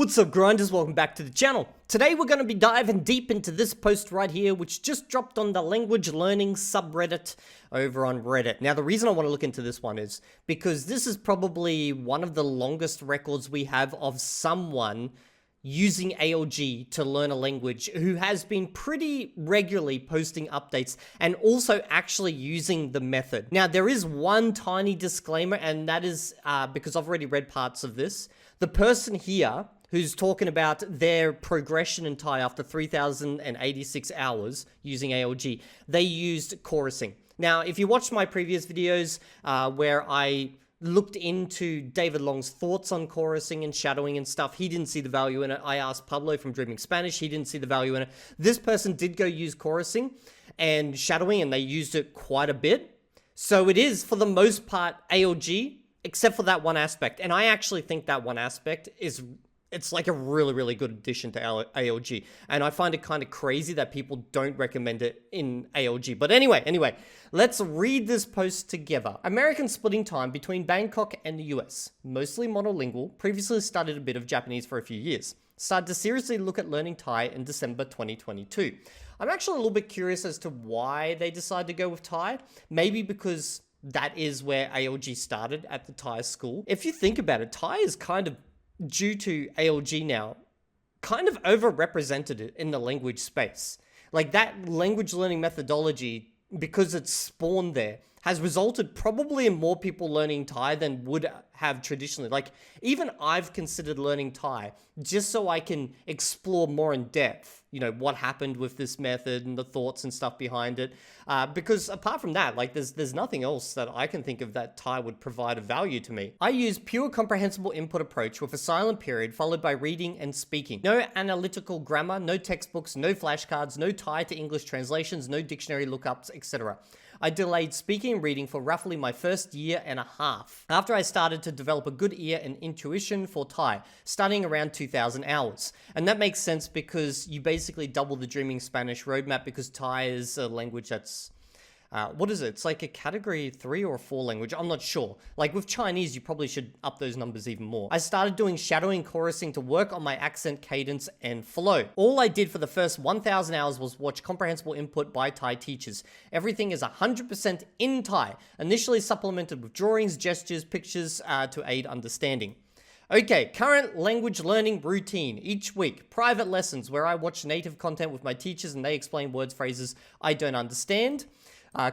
What's up, grinders? Welcome back to the channel. Today we're going to be diving deep into this post right here, which just dropped on the language learning subreddit over on Reddit. Now, the reason I want to look into this one is because this is probably one of the longest records we have of someone using ALG to learn a language who has been pretty regularly posting updates and also actually using the method. Now, there is one tiny disclaimer, and that is because I've already read parts of this. The person here who's talking about their progression in Thai after 3,086 hours using ALG, they used chorusing. Now, if you watched my previous videos where I looked into David Long's thoughts on chorusing and shadowing and stuff, he didn't see the value in it. I asked Pablo from Dreaming Spanish, he didn't see the value in it. This person did go use chorusing and shadowing, and they used it quite a bit. So it is, for the most part, ALG, except for that one aspect. And I actually think that one aspect it's like a really, really good addition to ALG. And I find it kind of crazy that people don't recommend it in ALG. But anyway, let's read this post together. Americans splitting time between Bangkok and the US. Mostly monolingual, previously studied a bit of Japanese for a few years. Started to seriously look at learning Thai in December 2022. I'm actually a little bit curious as to why they decided to go with Thai. Maybe because that is where ALG started, at the Thai school. If you think about it, Thai is kind of, due to ALG now, kind of overrepresented in the language space. Like, that language learning methodology, because it's spawned there, has resulted probably in more people learning Thai than would have traditionally. Like, even I've considered learning Thai just so I can explore more in depth, you know, what happened with this method and the thoughts and stuff behind it. Because apart from that, like, there's nothing else that I can think of that Thai would provide a value to me. I use pure comprehensible input approach with a silent period followed by reading and speaking. No analytical grammar, no textbooks, no flashcards, no Thai to English translations, no dictionary lookups, etc. I delayed speaking and reading for roughly my first year and a half, after I started to develop a good ear and intuition for Thai, studying around 2,000 hours. And that makes sense because you basically double the Dreaming Spanish roadmap, because Thai is a language that's, what is it? It's like a category 3 or 4 language. I'm not sure. Like with Chinese, you probably should up those numbers even more. I started doing shadowing chorusing to work on my accent, cadence, and flow. All I did for the first 1,000 hours was watch comprehensible input by Thai teachers. Everything is 100% in Thai, initially supplemented with drawings, gestures, pictures to aid understanding. Okay, current language learning routine. Each week, private lessons where I watch native content with my teachers and they explain words, phrases I don't understand.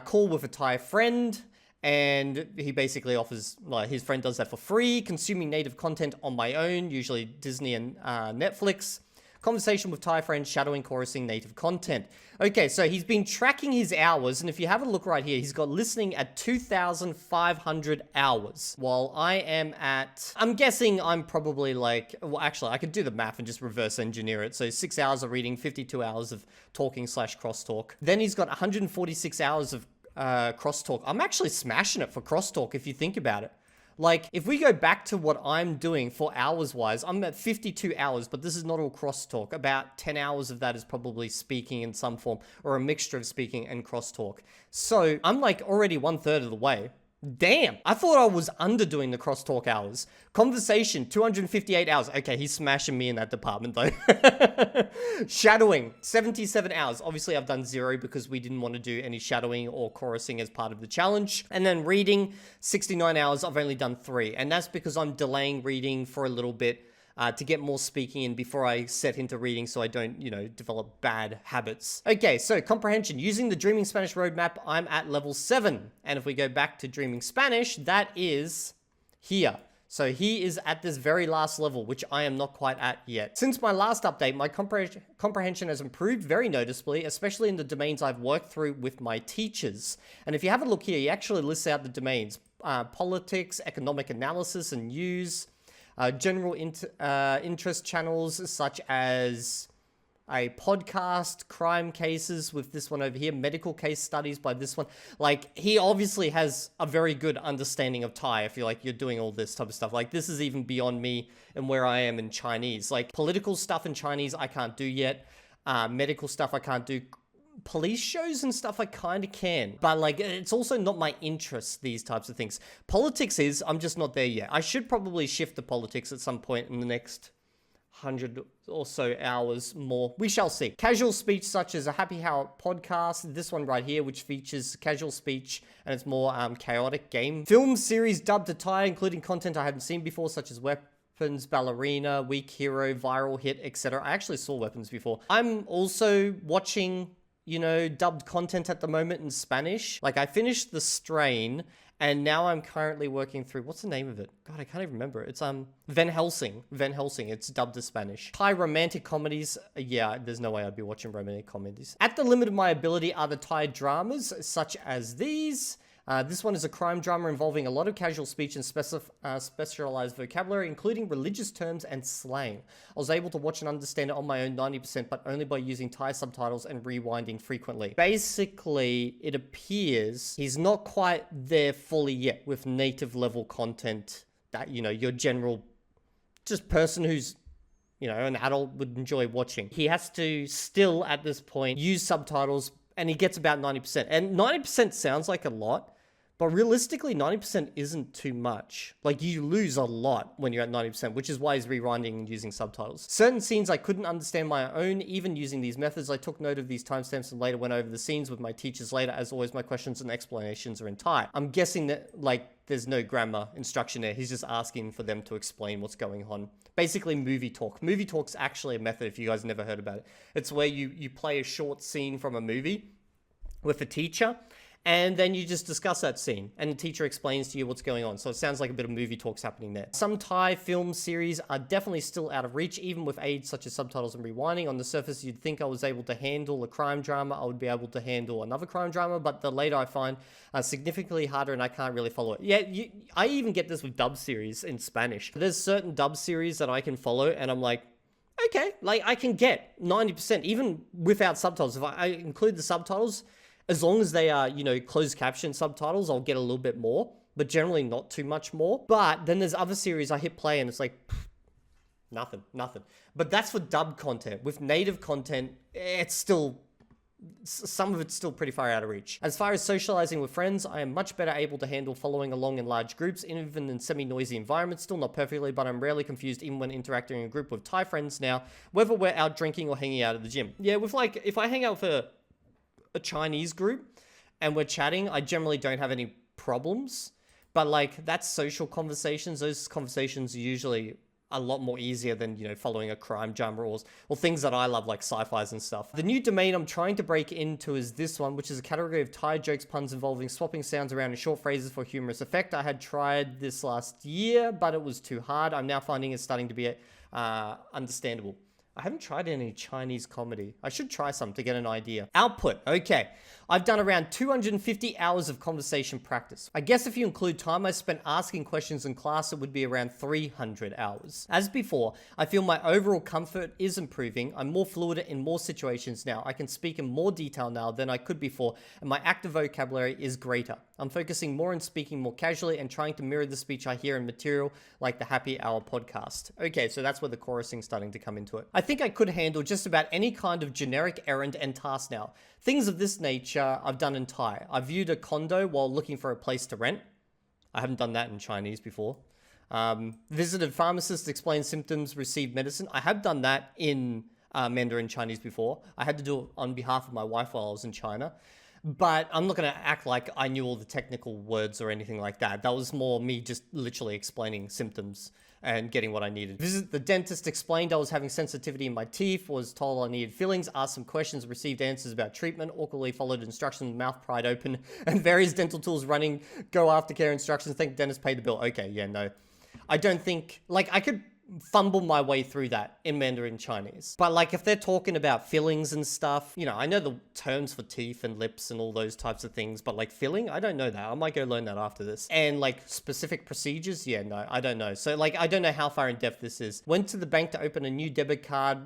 Call with a Thai friend, and he basically offers, like, his friend does that for free. Consuming native content on my own, usually Disney and Netflix. Conversation with Thai friends, shadowing, chorusing, native content. Okay, so he's been tracking his hours, and if you have a look right here, he's got listening at 2,500 hours, while I am at, I'm guessing I'm probably like, well, actually, I could do the math and just reverse engineer it. So 6 hours of reading, 52 hours of talking / crosstalk. Then he's got 146 hours of crosstalk. I'm actually smashing it for crosstalk if you think about it. Like, if we go back to what I'm doing for hours-wise, I'm at 52 hours, but this is not all crosstalk. About 10 hours of that is probably speaking in some form, or a mixture of speaking and crosstalk. So I'm like already 1/3 of the way. Damn, I thought I was underdoing the crosstalk hours. Conversation, 258 hours. Okay, he's smashing me in that department though. Shadowing, 77 hours. Obviously, I've done 0 because we didn't want to do any shadowing or chorusing as part of the challenge. And then reading, 69 hours. I've only done 3. And that's because I'm delaying reading for a little bit to get more speaking in before I set into reading so I don't, you know, develop bad habits. Okay, so comprehension. Using the Dreaming Spanish roadmap, I'm at level 7. And if we go back to Dreaming Spanish, that is here. So he is at this very last level, which I am not quite at yet. Since my last update, my comprehension has improved very noticeably, especially in the domains I've worked through with my teachers. And if you have a look here, he actually lists out the domains: politics, economic analysis and news, general interest channels such as a podcast, crime cases with this one over here, medical case studies by this one. Like, he obviously has a very good understanding of Thai if you're doing all this type of stuff. Like, this is even beyond me and where I am in Chinese. Like, political stuff in Chinese I can't do yet. Medical stuff I can't do. police shows and stuff I kind of can, but like it's also not my interest, these types of things. Politics is, I'm just not there yet. I should probably shift to politics at some point in the next 100 or so hours more. We shall see. Casual speech such as a Happy Hour podcast, this one right here, which features casual speech and it's more chaotic game. Film series dubbed to Thai, including content I haven't seen before, such as Weapons, Ballerina, Weak Hero, Viral Hit, etc. I actually saw Weapons before. I'm also watching, dubbed content at the moment in Spanish. Like I finished The Strain and now I'm currently working through, what's the name of it? God, I can't even remember. It's Van Helsing. Van Helsing. It's dubbed to Spanish. Thai romantic comedies. Yeah, there's no way I'd be watching romantic comedies. At the limit of my ability are the Thai dramas, such as these. This one is a crime drama involving a lot of casual speech and specialized vocabulary, including religious terms and slang. I was able to watch and understand it on my own 90%, but only by using Thai subtitles and rewinding frequently. Basically, it appears he's not quite there fully yet with native level content that, your general just person who's an adult would enjoy watching. He has to still, at this point, use subtitles, and he gets about 90%. And 90% sounds like a lot, but realistically, 90% isn't too much. Like, you lose a lot when you're at 90%, which is why he's rewinding and using subtitles. Certain scenes I couldn't understand my own, even using these methods. I took note of these timestamps and later went over the scenes with my teachers later. As always, my questions and explanations are in Thai. I'm guessing that, there's no grammar instruction there. He's just asking for them to explain what's going on. Basically, movie talk. Movie talk's actually a method, if you guys never heard about it. It's where you play a short scene from a movie with a teacher, and then you just discuss that scene and the teacher explains to you what's going on. So it sounds like a bit of movie talks happening there. Some Thai film series are definitely still out of reach, even with aids such as subtitles and rewinding. On the surface, you'd think I was able to handle a crime drama. I would be able to handle another crime drama, but the later I find significantly harder and I can't really follow it. Yeah, I even get this with dub series in Spanish. There's certain dub series that I can follow and I'm like, okay, I can get 90%, even without subtitles. If I include the subtitles, as long as they are, closed caption subtitles, I'll get a little bit more, but generally not too much more. But then there's other series I hit play and it's like, nothing. But that's for dubbed content. With native content, it's still, some of it's still pretty far out of reach. As far as socializing with friends, I am much better able to handle following along in large groups, even in semi-noisy environments. Still not perfectly, but I'm rarely confused even when interacting in a group with Thai friends now, whether we're out drinking or hanging out at the gym. Yeah, with if I hang out with a Chinese group and we're chatting, I generally don't have any problems, but that's social conversations. Those conversations are usually a lot more easier than, following a crime drama or things that I love, like sci-fis and stuff. The new domain I'm trying to break into is this one, which is a category of Thai jokes, puns involving swapping sounds around in short phrases for humorous effect. I had tried this last year, but it was too hard. I'm now finding it starting to be understandable. I haven't tried any Chinese comedy. I should try some to get an idea. Output. Okay. I've done around 250 hours of conversation practice. I guess if you include time I spent asking questions in class, it would be around 300 hours. As before, I feel my overall comfort is improving. I'm more fluid in more situations now. I can speak in more detail now than I could before, and my active vocabulary is greater. I'm focusing more on speaking more casually and trying to mirror the speech I hear in material like the Happy Hour podcast. Okay, so that's where the chorusing's starting to come into it. I think I could handle just about any kind of generic errand and task now. Things of this nature I've done in Thai. I viewed a condo while looking for a place to rent. I haven't done that in Chinese before. Visited pharmacist, explained symptoms, received medicine. I have done that in Mandarin Chinese before. I had to do it on behalf of my wife while I was in China. But I'm not going to act like I knew all the technical words or anything like that. That was more me just literally explaining symptoms and getting what I needed. Visit the dentist, explained I was having sensitivity in my teeth, was told I needed fillings, asked some questions, received answers about treatment, awkwardly followed instructions, mouth pried open, and various dental tools running, go aftercare instructions, thank dentist, paid the bill. Okay, yeah, no. I don't think, I could fumble my way through that in Mandarin Chinese. But if they're talking about fillings and stuff, I know the terms for teeth and lips and all those types of things, but filling, I don't know that. I might go learn that after this. And specific procedures, yeah, no, I don't know. So I don't know how far in depth this is. Went to the bank to open a new debit card,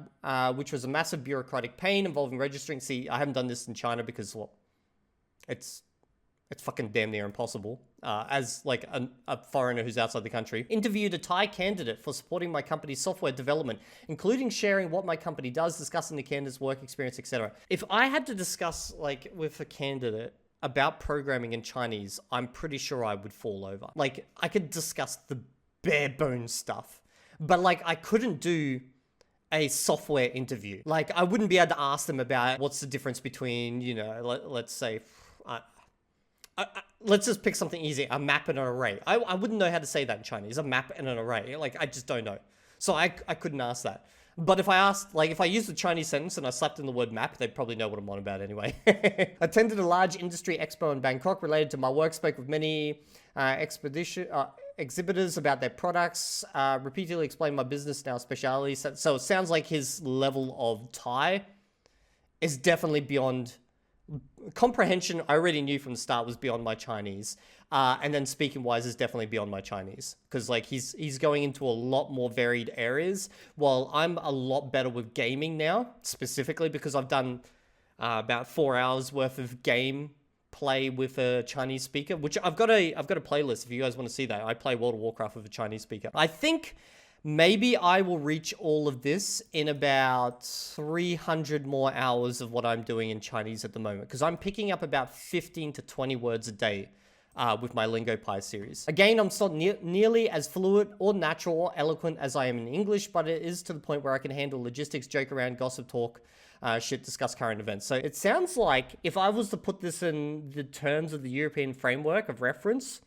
which was a massive bureaucratic pain involving registering. See, I haven't done this in China because, it's fucking damn near impossible as a foreigner who's outside the country. Interviewed a Thai candidate for supporting my company's software development, including sharing what my company does, discussing the candidate's work experience, etc. If I had to discuss with a candidate about programming in Chinese, I'm pretty sure I would fall over. I could discuss the bare bones stuff, but I couldn't do a software interview. Like, I wouldn't be able to ask them about what's the difference between, you know, let's say, let's just pick something easy, a map and an array. I wouldn't know how to say that in Chinese, a map and an array. Like, I just don't know. So I couldn't ask that. But if I asked, like, if I used the Chinese sentence and I slapped in the word map, they'd probably know what I'm on about anyway. Attended a large industry expo in Bangkok related to my work, spoke with many exhibitors about their products, repeatedly explained my business now speciality. So it sounds like his level of Thai is definitely beyond comprehension. I already knew from the start was beyond my Chinese. And then speaking wise is definitely beyond my Chinese, because like he's going into a lot more varied areas, while I'm a lot better with gaming now, specifically because I've done about 4 hours worth of game play with a Chinese speaker, which I've got a playlist if you guys want to see that. I play World of Warcraft with a Chinese speaker. I think maybe I will reach all of this in about 300 more hours of what I'm doing in Chinese at the moment, because I'm picking up about 15 to 20 words a day with my LingoPie series. Again, I'm not nearly as fluent or natural or eloquent as I am in English, but it is to the point where I can handle logistics, joke around, gossip talk, discuss current events. So it sounds like if I was to put this in the terms of the European framework of reference,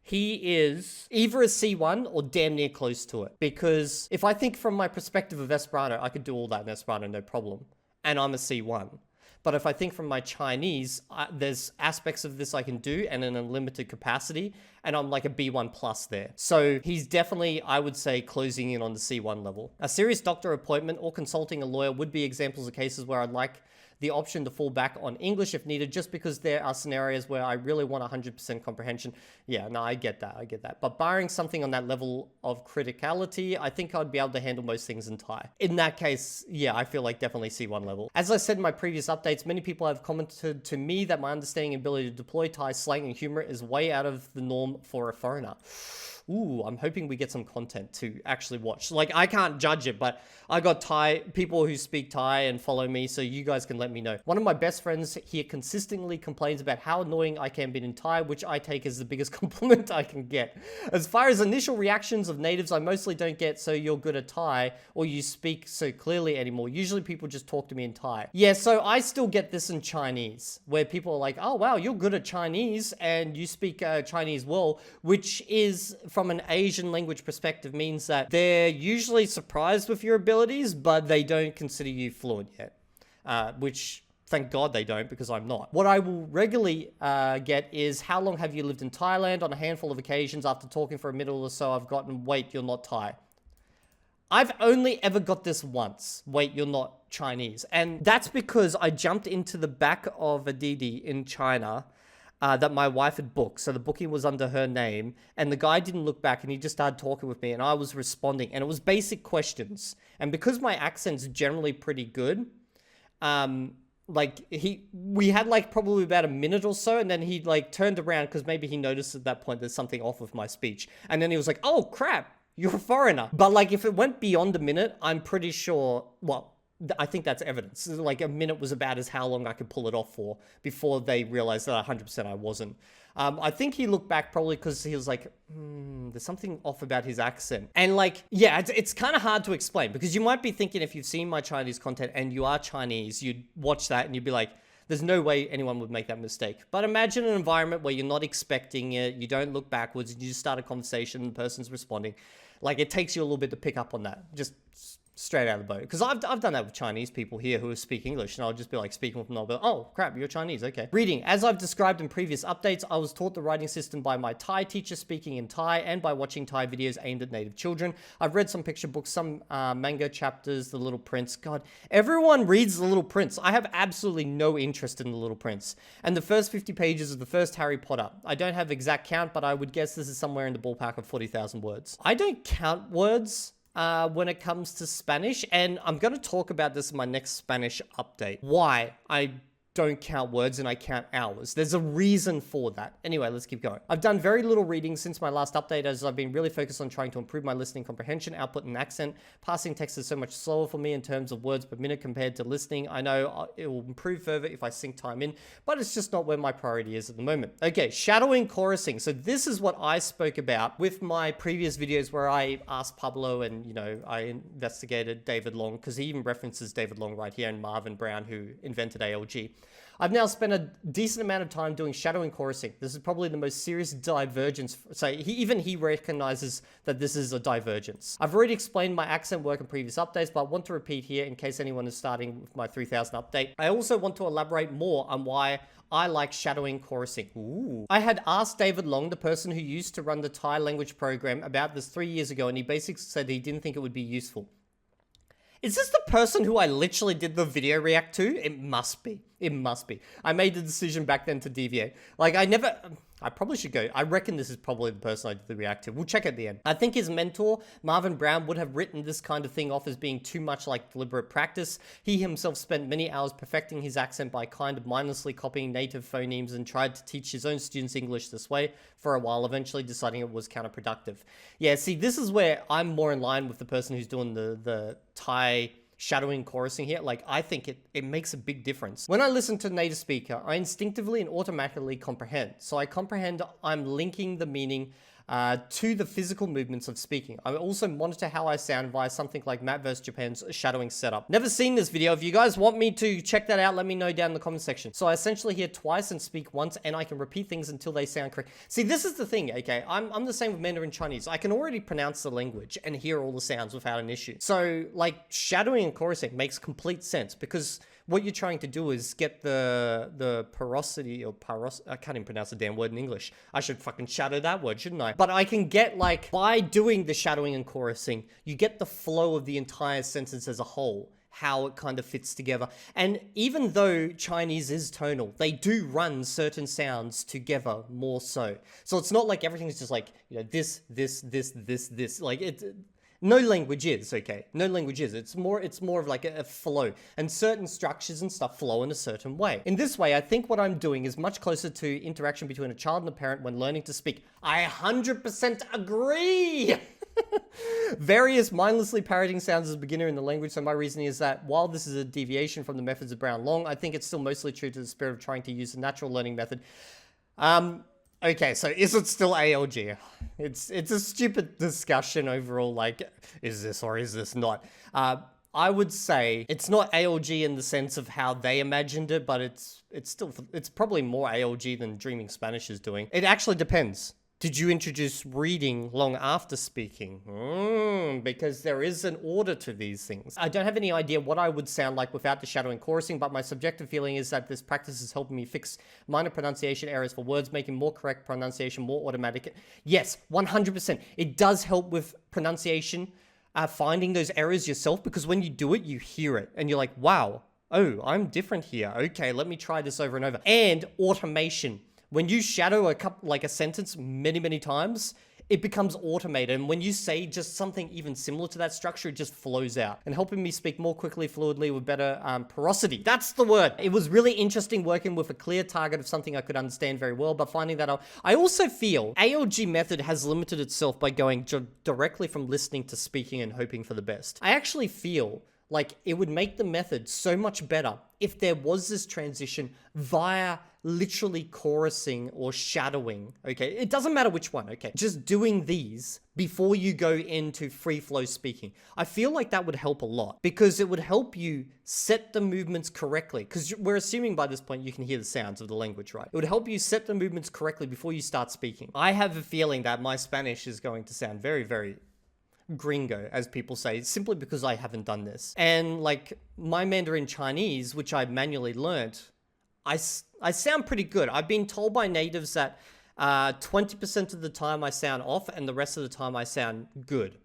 he is either a C1 or damn near close to it. Because if I think from my perspective of Esperanto, I could do all that in Esperanto, no problem. And I'm a C1. But if I think from my Chinese, there's aspects of this I can do and in a limited capacity, and I'm like a B1 plus there. So he's definitely, I would say, closing in on the C1 level. A serious doctor appointment or consulting a lawyer would be examples of cases where I'd like the option to fall back on English if needed, just because there are scenarios where I really want 100% comprehension. Yeah, no, I get that. But barring something on that level of criticality, I think I'd be able to handle most things in Thai. In that case, yeah, I feel like definitely C1 level. As I said in my previous updates, many people have commented to me that my understanding and ability to deploy Thai slang and humor is way out of the norm for a foreigner. Ooh, I'm hoping we get some content to actually watch. Like, I can't judge it, but I got Thai people who speak Thai and follow me, so you guys can let me know. One of my best friends here consistently complains about how annoying I can be in Thai, which I take as the biggest compliment I can get. As far as initial reactions of natives, I mostly don't get, so you're good at Thai, or you speak so clearly anymore. Usually people just talk to me in Thai. Yeah, so I still get this in Chinese, where people are like, oh wow, you're good at Chinese, and you speak Chinese well, which is, from an Asian language perspective, means that they're usually surprised with your abilities, but they don't consider you fluent yet, which thank God they don't, because I'm not. What I will regularly get is, how long have you lived in Thailand? On a handful of occasions, after talking for a minute or so, I've gotten, wait, you're not Thai. I've only ever got this once. Wait, you're not Chinese. And that's because I jumped into the back of a Didi in China that my wife had booked. So the booking was under her name, and the guy didn't look back, and he just started talking with me, and I was responding, and it was basic questions. And because my accent's generally pretty good, we had like probably about a minute or so, and then he like turned around because maybe he noticed at that point there's something off with my speech, and then he was like, oh crap, you're a foreigner. But like, if it went beyond a minute, I'm pretty sure, well, I think that's evidence. Like, a minute was about as how long I could pull it off for before they realized that 100% I wasn't. I think he looked back probably because he was like, there's something off about his accent. And like, yeah, it's kind of hard to explain, because you might be thinking, if you've seen my Chinese content and you are Chinese, you'd watch that and you'd be like, there's no way anyone would make that mistake. But imagine an environment where you're not expecting it, you don't look backwards, and you just start a conversation and the person's responding. Like, it takes you a little bit to pick up on that. Just straight out of the boat. Because I've done that with Chinese people here who speak English, and I'll just be like speaking with them, and I'll be like, oh crap, you're Chinese, okay. Reading. As I've described in previous updates, I was taught the writing system by my Thai teacher speaking in Thai, and by watching Thai videos aimed at native children. I've read some picture books, some manga chapters, The Little Prince. God, everyone reads The Little Prince. I have absolutely no interest in The Little Prince. And the first 50 pages of the first Harry Potter. I don't have exact count, but I would guess this is somewhere in the ballpark of 40,000 words. I don't count words when it comes to Spanish, and I'm going to talk about this in my next Spanish update. Why I don't count words and I count hours. There's a reason for that. Anyway, let's keep going. I've done very little reading since my last update, as I've been really focused on trying to improve my listening comprehension, output, and accent. Passing text is so much slower for me in terms of words per minute compared to listening. I know it will improve further if I sync time in, but it's just not where my priority is at the moment. Okay, shadowing chorusing. So this is what I spoke about with my previous videos where I asked Pablo and, you know, I investigated David Long, because he even references David Long right here, and Marvin Brown, who invented ALG. I've now spent a decent amount of time doing shadowing chorusing. This is probably the most serious divergence. So he recognizes that this is a divergence. I've already explained my accent work in previous updates, but I want to repeat here in case anyone is starting with my 3000 update. I also want to elaborate more on why I like shadowing chorusing. Ooh. I had asked David Long, the person who used to run the Thai language program, about this 3 years ago, and he basically said he didn't think it would be useful. Is this the person who I literally did the video react to? It must be. It must be. I made the decision back then to deviate. Like, I probably should go. I reckon this is probably the person I did the react to. We'll check at the end. I think his mentor, Marvin Brown, would have written this kind of thing off as being too much like deliberate practice. He himself spent many hours perfecting his accent by kind of mindlessly copying native phonemes and tried to teach his own students English this way for a while, eventually deciding it was counterproductive. Yeah, see, this is where I'm more in line with the person who's doing the Thai shadowing chorusing here. Like, I think it makes a big difference. When I listen to a native speaker, I instinctively and automatically comprehend. So I comprehend I'm linking the meaning to the physical movements of speaking. I also monitor how I sound via something like Matt vs. Japan's shadowing setup. Never seen this video. If you guys want me to check that out, let me know down in the comment section. So I essentially hear twice and speak once, and I can repeat things until they sound correct. See, this is the thing, okay? I'm the same with Mandarin Chinese. I can already pronounce the language and hear all the sounds without an issue. So, like, shadowing and chorusing makes complete sense, because what you're trying to do is get the porosity or I can't even pronounce the damn word in English. I should fucking shadow that word, shouldn't I? But I can get, like, by doing the shadowing and chorusing, you get the flow of the entire sentence as a whole, how it kind of fits together. And even though Chinese is tonal, they do run certain sounds together more so. So it's not like everything's just like, you know, this. Like, no language is, okay? No language is. It's more of like a flow, and certain structures and stuff flow in a certain way. In this way, I think what I'm doing is much closer to interaction between a child and a parent when learning to speak. I 100% agree! Various mindlessly parroting sounds as a beginner in the language, so my reasoning is that while this is a deviation from the methods of Brown Long, I think it's still mostly true to the spirit of trying to use the natural learning method. Okay, so is it still ALG? It's a stupid discussion overall, like, is this or is this not? I would say it's not ALG in the sense of how they imagined it, but it's probably more ALG than Dreaming Spanish is doing. It actually depends. Did you introduce reading long after speaking? Because there is an order to these things. I don't have any idea what I would sound like without the shadowing chorusing, but my subjective feeling is that this practice is helping me fix minor pronunciation errors for words, making more correct pronunciation more automatic. Yes, 100%. It does help with pronunciation, finding those errors yourself, because when you do it, you hear it, and you're like, wow, oh, I'm different here. Okay, let me try this over and over. And automation. When you shadow a sentence many times, it becomes automated. And when you say just something even similar to that structure, it just flows out, and helping me speak more quickly, fluidly, with better porosity. That's the word. It was really interesting working with a clear target of something I could understand very well, but finding that out. I also feel ALG method has limited itself by going directly from listening to speaking and hoping for the best. I actually feel like it would make the method so much better if there was this transition via literally chorusing or shadowing, okay? It doesn't matter which one, okay? Just doing these before you go into free flow speaking. I feel like that would help a lot, because it would help you set the movements correctly, because we're assuming by this point you can hear the sounds of the language, right? It would help you set the movements correctly before you start speaking. I have a feeling that my Spanish is going to sound very gringo, as people say, simply because I haven't done this. And like my Mandarin Chinese, which I manually learnt, I sound pretty good. I've been told by natives that 20% of the time I sound off, and the rest of the time I sound good.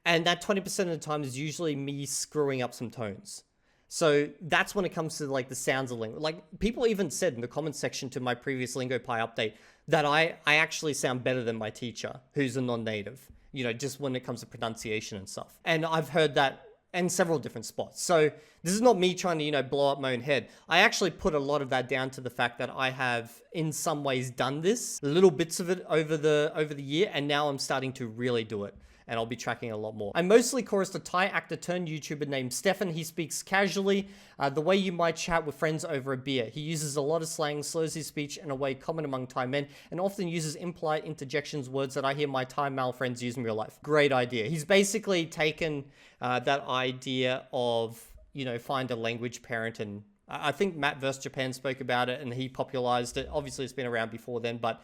And that 20% of the time is usually me screwing up some tones. So that's when it comes to like the sounds of language. Like, people even said in the comment section to my previous LingoPie update that I actually sound better than my teacher, who's a non-native. You know, just when it comes to pronunciation and stuff. And I've heard that and several different spots. So this is not me trying to, blow up my own head. I actually put a lot of that down to the fact that I have in some ways done this, little bits of it over the year, and now I'm starting to really do it. And I'll be tracking a lot more. I mostly chorused a Thai actor turned YouTuber named Stefan. He speaks casually, the way you might chat with friends over a beer. He uses a lot of slang, slows his speech in a way common among Thai men, and often uses impolite interjections, words that I hear my Thai male friends use in real life. Great idea. He's basically taken that idea of, find a language parent, and I think Matt vs. Japan spoke about it and he popularized it. Obviously it's been around before then, but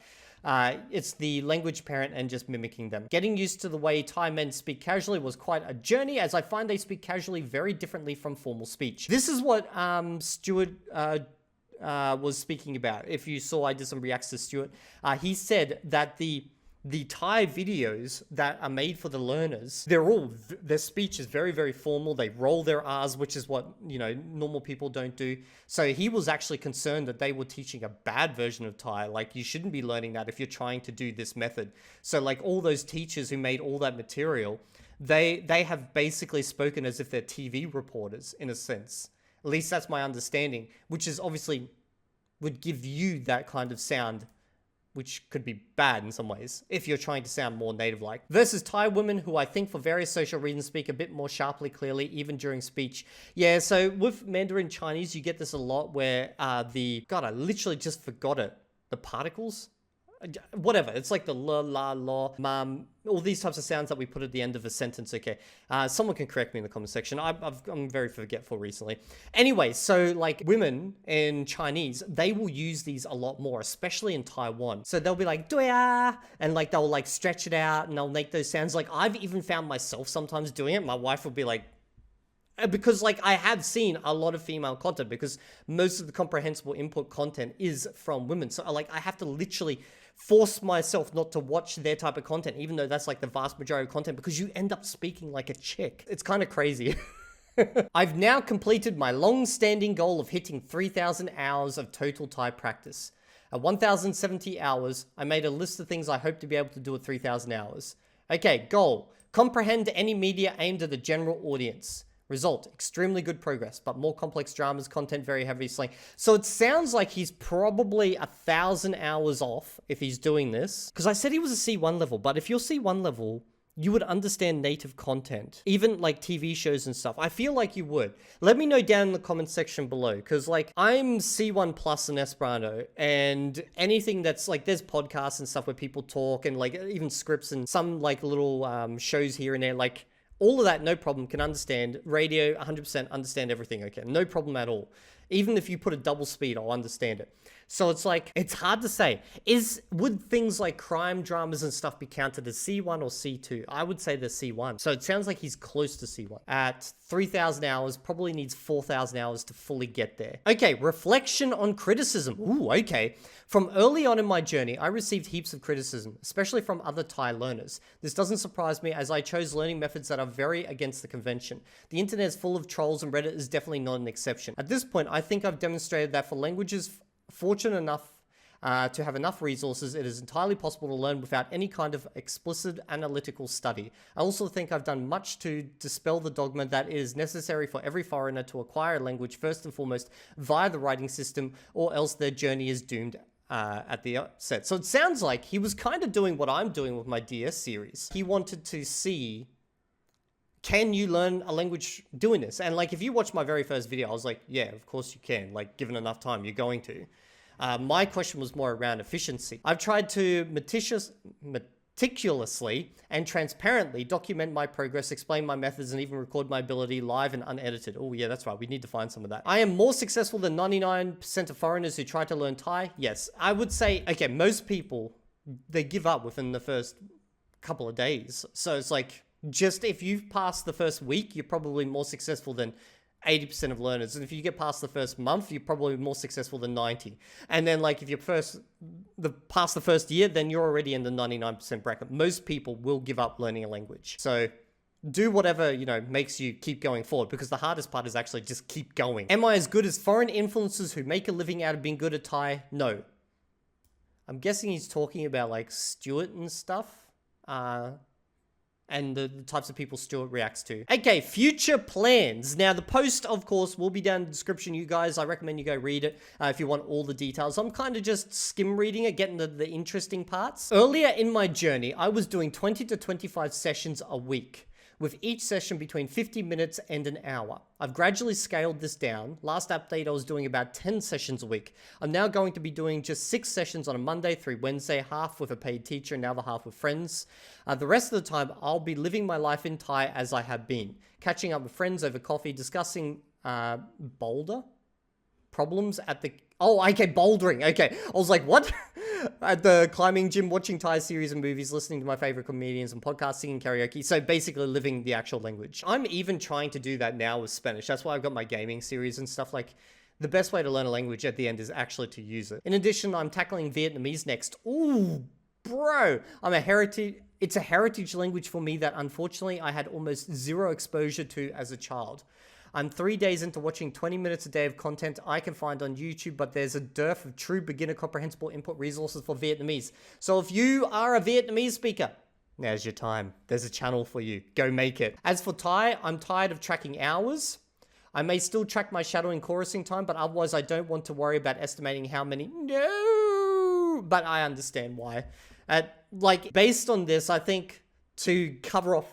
it's the language parent and just mimicking them. Getting used to the way Thai men speak casually was quite a journey, as I find they speak casually very differently from formal speech. This is what Stuart was speaking about. If you saw, I did some reacts to Stuart. He said that the Thai videos that are made for the learners, their speech is very, very formal. They roll their R's, which is what, normal people don't do. So he was actually concerned that they were teaching a bad version of Thai. Like, you shouldn't be learning that if you're trying to do this method. So like all those teachers who made all that material, they have basically spoken as if they're TV reporters in a sense. At least that's my understanding, which is obviously would give you that kind of sound, which could be bad in some ways, if you're trying to sound more native-like. Versus Thai women, who I think for various social reasons speak a bit more sharply, clearly, even during speech. Yeah, so with Mandarin Chinese, you get this a lot where God, I literally just forgot it. The particles? Whatever, it's like the la, la, law, all these types of sounds that we put at the end of a sentence, okay? Someone can correct me in the comment section. I'm very forgetful recently. Anyway, so like women in Chinese, they will use these a lot more, especially in Taiwan. So they'll be like, duya, and like they'll like stretch it out and they'll make those sounds. Like I've even found myself sometimes doing it. My wife will be like, because like I have seen a lot of female content, because most of the comprehensible input content is from women. So like I have to literally force myself not to watch their type of content, even though that's like the vast majority of content, because you end up speaking like a chick. It's kind of crazy. I've now completed my long-standing goal of hitting 3,000 hours of total Thai practice. At 1,070 hours, I made a list of things I hope to be able to do at 3,000 hours. Okay, goal. Comprehend any media aimed at the general audience. Result, extremely good progress, but more complex dramas, content, very heavy slang. So it sounds like he's probably 1,000 hours off if he's doing this. Because I said he was a C1 level, but if you're C1 level, you would understand native content, even like TV shows and stuff. I feel like you would. Let me know down in the comment section below, because like I'm C1 plus in Esperanto, and anything that's like, there's podcasts and stuff where people talk, and like even scripts and some like little shows here and there, like all of that, no problem, can understand. Radio, 100% understand everything, okay? No problem at all. Even if you put a double speed, I'll understand it. So it's like, it's hard to say. Would things like crime dramas and stuff be counted as C1 or C2? I would say they're C1. So it sounds like he's close to C1. At 3,000 hours, probably needs 4,000 hours to fully get there. Okay, reflection on criticism. Ooh, okay. From early on in my journey, I received heaps of criticism, especially from other Thai learners. This doesn't surprise me, as I chose learning methods that are very against the convention. The internet is full of trolls, and Reddit is definitely not an exception. At this point, I think I've demonstrated that for languages fortunate enough to have enough resources, it is entirely possible to learn without any kind of explicit analytical study. I also think I've done much to dispel the dogma that it is necessary for every foreigner to acquire a language first and foremost via the writing system, or else their journey is doomed at the outset. So it sounds like he was kind of doing what I'm doing with my DS series. He wanted to see, can you learn a language doing this? And like, if you watch my very first video, I was like, yeah, of course you can. Like, given enough time, you're going to. My question was more around efficiency. I've tried to meticulously and transparently document my progress, explain my methods, and even record my ability live and unedited. Oh yeah, that's right. We need to find some of that. I am more successful than 99% of foreigners who try to learn Thai. Yes, I would say, okay, most people, they give up within the first couple of days. So it's like, just if you've passed the first week, you're probably more successful than 80% of learners. And if you get past the first month, you're probably more successful than 90. And then like if you're past the first year, then you're already in the 99% bracket. Most people will give up learning a language. So do whatever, makes you keep going forward, because the hardest part is actually just keep going. Am I as good as foreign influencers who make a living out of being good at Thai? No. I'm guessing he's talking about like Stuart and stuff. and the types of people Stuart reacts to. Okay, future plans. Now, the post, of course, will be down in the description, you guys. I recommend you go read it if you want all the details. I'm kind of just skim reading it, getting the interesting parts. Earlier in my journey, I was doing 20 to 25 sessions a week, with each session between 50 minutes and an hour. I've gradually scaled this down. Last update, I was doing about 10 sessions a week. I'm now going to be doing just 6 sessions on a Monday through Wednesday, half with a paid teacher and the other half with friends. The rest of the time, I'll be living my life in Thai as I have been, catching up with friends over coffee, discussing boulder problems at the... Oh, okay, bouldering. Okay. I was like, what? At the climbing gym, watching Thai series and movies, listening to my favorite comedians and podcasts, singing karaoke. So basically living the actual language. I'm even trying to do that now with Spanish. That's why I've got my gaming series and stuff. Like, the best way to learn a language at the end is actually to use it. In addition, I'm tackling Vietnamese next. Ooh, bro. It's a heritage language for me that unfortunately I had almost zero exposure to as a child. I'm 3 days into watching 20 minutes a day of content I can find on YouTube, but there's a dearth of true beginner comprehensible input resources for Vietnamese. So if you are a Vietnamese speaker, now's your time. There's a channel for you. Go make it. As for Thai, I'm tired of tracking hours. I may still track my shadowing chorusing time, but otherwise I don't want to worry about estimating how many. No, but I understand why. Like, based on this, I think to cover off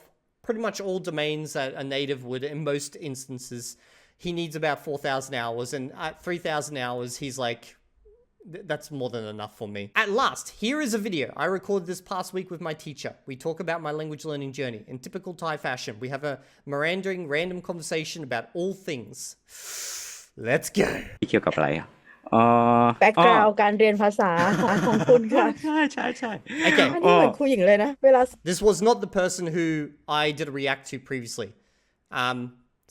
pretty much all domains that a native would in most instances, he needs about 4,000 hours. And at 3,000 hours, he's like, that's more than enough for me. At last, here is a video I recorded this past week with my teacher. We talk about my language learning journey. In typical Thai fashion, we have a meandering random conversation about all things. Let's go. เกี่ยวกับอะไรอ่ะ แบ็กกราวด์การเรียนภาษาของคุณค่ะ ใช่ Okay. อันนี้เหมือนครูหญิงเลยนะเวลา This was not the person who I did a react to previously.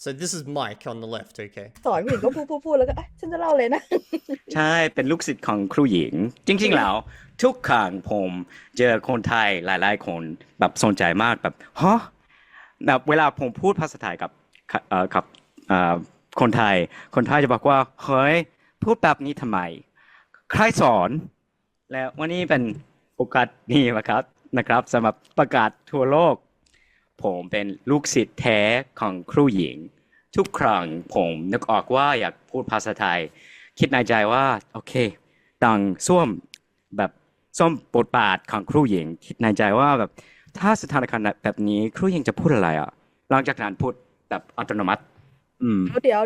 So this is Mike on the left, okay? สอนผู้หญิงก็พูดแล้วก็ฉันจะเล่าเลยนะ ใช่เป็นลูกศิษย์ของครูหญิงจริงๆแล้วทุกครั้งผมเจอคนไทยหลายๆคนแบบสนใจมากแบบฮะแบบเวลาผมพูดภาษาไทยกับคนไทยจะบอกว่าเฮ้ยพูดแบบนี้ทำไมใครสอนแล้ววันนี้เป็นโอกาสดีนะครับสำหรับประกาศทั่วโลกผมเป็นลูกศิษย์แท้ของครูหญิงทุกครั้งผมนึกออกว่าอยากพูดภาษาไทยคิดในใจว่าโอเคดังส้วมบทบาทของครูหญิงคิดในใจว่าแบบถ้าสถานการณ์แบบนี้ครูหญิงจะพูดอะไรอ่ะหลังจากนั้นพูดแบบอัตโนมัติเดี๋ย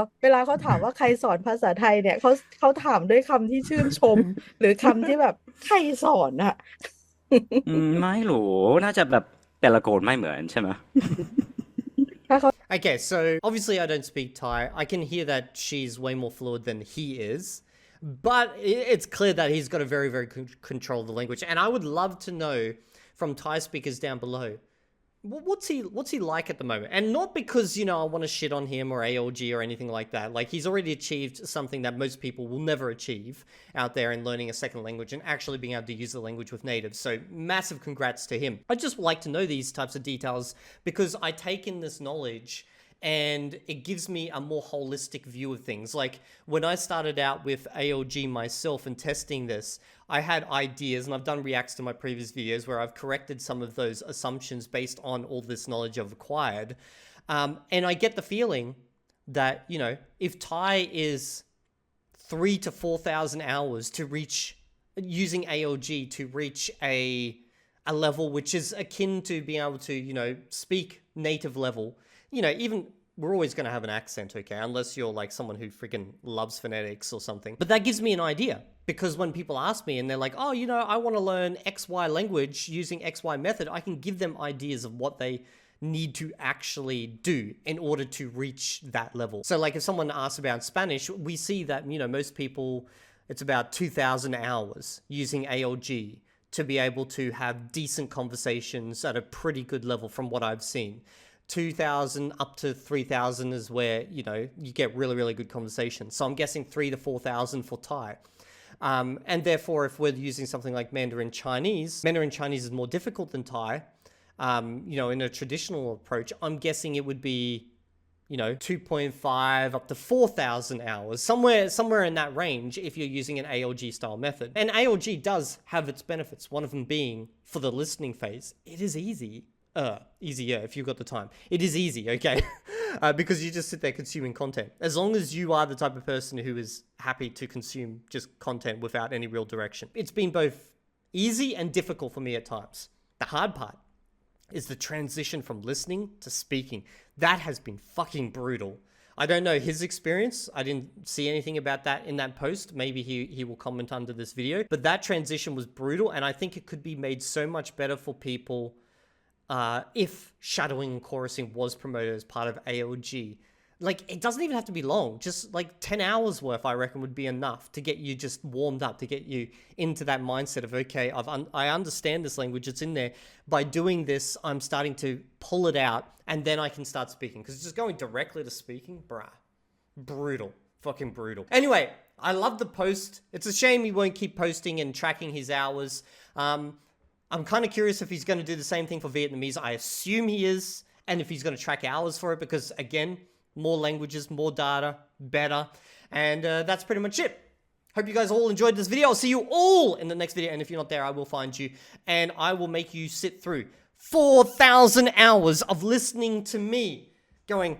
วเวลาเขาถามว่าใครสอนภาษาไทยเนี่ยเขาถามด้วยคำที่ชื่นชม หรือคำที่แบบใครสอนอะ ไม่รู้น่าจะแบบแต่ละคนไม่เหมือนใช่ไหม Okay, so obviously I don't speak Thai. I can hear that she's way more fluent than he is. But it's clear that he's got a very, very control of the language. And I would love to know from Thai speakers down below, what's he like at the moment? And not because, you know, I want to shit on him or ALG or anything like that. Like, he's already achieved something that most people will never achieve out there in learning a second language and actually being able to use the language with natives. So massive congrats to him. I'd just like to know these types of details because I take in this knowledge and it gives me a more holistic view of things. Like, when I started out with ALG myself and testing this, I had ideas, and I've done reacts to my previous videos where I've corrected some of those assumptions based on all this knowledge I've acquired. And I get the feeling that, you know, if Thai is 3,000 to 4,000 hours to reach, using ALG to reach a level which is akin to being able to, you know, speak native level, you know, even we're always going to have an accent, okay, unless you're like someone who freaking loves phonetics or something. But that gives me an idea, because when people ask me and they're like, oh, you know, I want to learn XY language using XY method, I can give them ideas of what they need to actually do in order to reach that level. So like if someone asks about Spanish, we see that, you know, most people, it's about 2,000 hours using ALG to be able to have decent conversations at a pretty good level from what I've seen. 2,000 up to 3,000 is where, you know, you get really, really good conversations. So I'm guessing 3,000 to 4,000 for Thai. And therefore, if we're using something like Mandarin Chinese is more difficult than Thai. You know, in a traditional approach, I'm guessing it would be, you know, 2.5 up to 4,000 hours, somewhere in that range if you're using an ALG style method. And ALG does have its benefits, one of them being for the listening phase, it is easy. easier if you've got the time. It is easy, okay? Because you just sit there consuming content. As long as you are the type of person who is happy to consume just content without any real direction. It's been both easy and difficult for me at times. The hard part is the transition from listening to speaking. That has been fucking brutal. I don't know his experience. I didn't see anything about that in that post. Maybe he will comment under this video. But that transition was brutal, and I think it could be made so much better for people if shadowing and chorusing was promoted as part of ALG. Like, it doesn't even have to be long. Just like 10 hours worth, I reckon, would be enough to get you just warmed up, to get you into that mindset of, okay, I understand this language, it's in there. By doing this, I'm starting to pull it out, and then I can start speaking. Because just going directly to speaking, bruh, brutal. Fucking brutal. Anyway, I love the post. It's a shame he won't keep posting and tracking his hours. I'm kind of curious if he's going to do the same thing for Vietnamese. I assume he is. And if he's going to track hours for it, because again, more languages, more data, better. And that's pretty much it. Hope you guys all enjoyed this video. I'll see you all in the next video. And if you're not there, I will find you. And I will make you sit through 4,000 hours of listening to me going